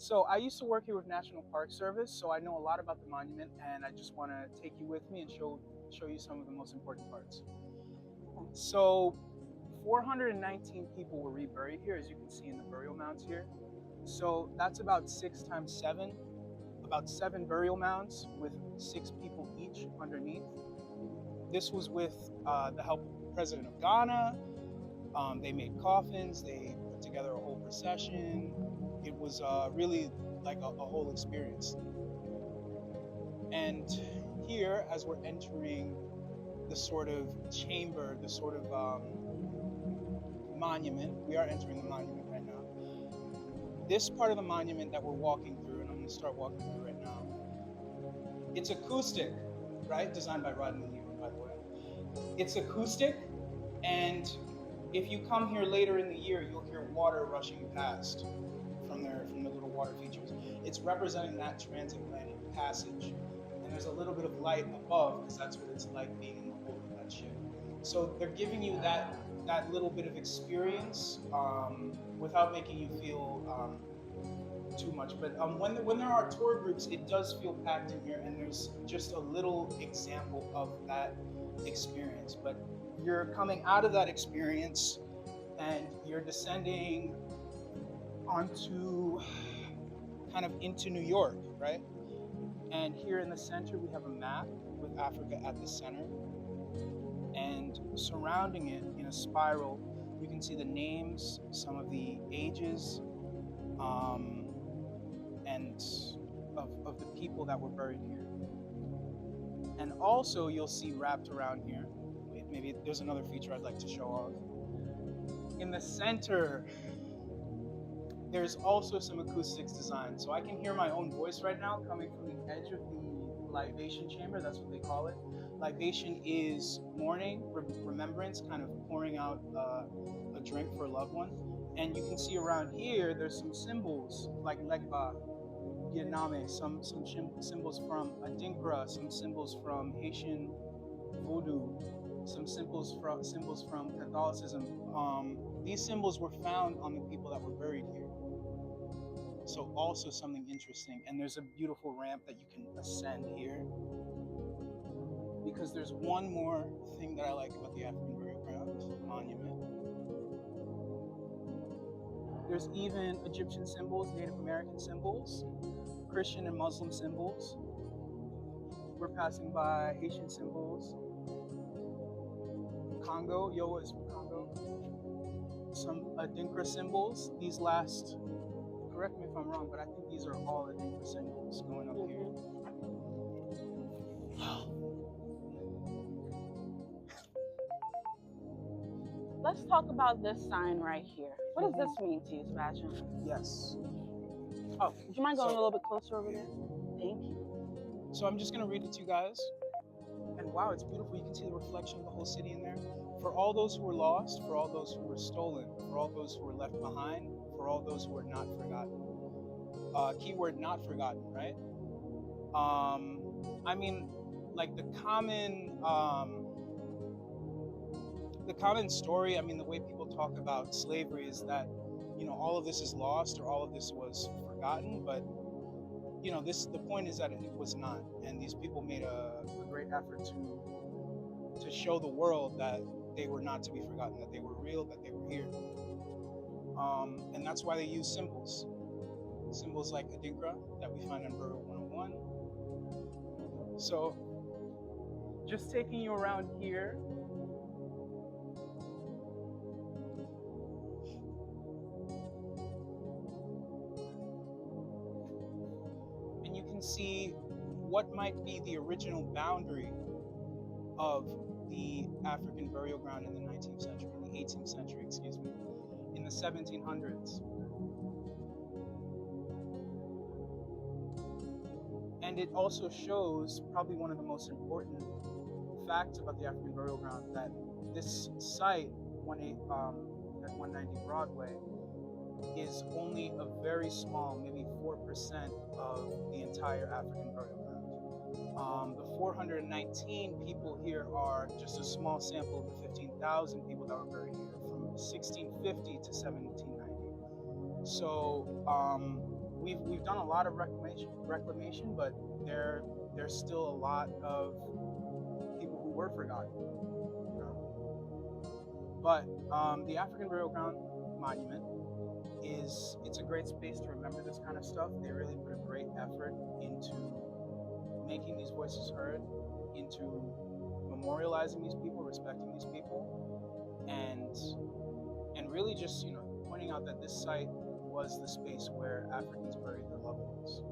So I used to work here with National Park Service, so I know a lot about the monument, and I just want to take you with me and show you some of the most important parts. So 419 people were reburied here, as you can see in the burial mounds here. So that's about 6 times 7, about 7 burial mounds with 6 people each underneath. This was with the help of the president of Ghana. They made coffins, they put together a whole procession. It was really like a whole experience. And here, as we're entering the sort of chamber, the sort of monument, we are entering the monument right now. This part of the monument that we're walking through, and I'm going to start walking through right now, it's acoustic, right? Designed by Rodney Newman, by the way. It's acoustic, and if you come here later in the year, you'll hear water rushing past from the little water features. It's representing that transatlantic passage. And there's a little bit of light above, because that's what it's like being in the hold of that ship. So they're giving you that little bit of experience without making you feel too much. But when there are tour groups, it does feel packed in here, and there's just a little example of that experience. But you're coming out of that experience and you're descending onto kind of into New York, right? And here in the center, we have a map with Africa at the center. And surrounding it in a spiral, you can see the names, some of the ages, and of the people that were buried here. And also you'll see wrapped around here, maybe there's another feature I'd like to show off. In the center, there's also some acoustics design. So I can hear my own voice right now coming from the edge of the libation chamber, that's what they call it. Libation is mourning, remembrance, kind of pouring out a drink for a loved one. And you can see around here, there's some symbols like Legba, Yaname, some symbols from Adinkra, some symbols from Haitian Voodoo, some symbols from Catholicism. These symbols were found on the people that were buried here. So also something interesting. And there's a beautiful ramp that you can ascend here. Because there's one more thing that I like about the African Burial Ground Monument. There's even Egyptian symbols, Native American symbols, Christian and Muslim symbols. We're passing by Haitian symbols. Congo, Yoa is from Congo. Some Adinkra symbols. These last, correct me if I'm wrong, but I think these are all Adinkra symbols going up here. Let's talk about this sign right here. What does this mean to you, Sebastian? Yes. Oh, would you mind going a little bit closer over there? Thank you. So I'm just going to read it to you guys. And wow, it's beautiful. You can see the reflection of the whole city in there. For all those who were lost, for all those who were stolen, for all those who were left behind, for all those who were not forgotten. Keyword not forgotten, right? I mean, like the common story, I mean, the way people talk about slavery is that, you know, all of this is lost or all of this was forgotten, but, you know, the point is that it was not. And these people made a great effort to show the world that they were not to be forgotten, that they were real, that they were here. And that's why they use symbols. Symbols like Adinkra that we find in Burial 101. So, just taking you around here, and you can see what might be the original boundary of the African burial ground in the 19th century, in the 18th century, excuse me, in the 1700s. And it also shows probably one of the most important facts about the African burial ground, that this site, at 190 Broadway, is only a very small, maybe 4% of the entire African burial ground. The 419 people here are just a small sample of the 15,000 people that were buried here from 1650 to 1790. So we've done a lot of reclamation, but there's still a lot of people who were forgotten, you know. But the African Burial Ground Monument it's a great space to remember this kind of stuff. They really put a great effort into making these voices heard, into memorializing these people, respecting these people, and really just, you know, pointing out that this site was the space where Africans buried their loved ones.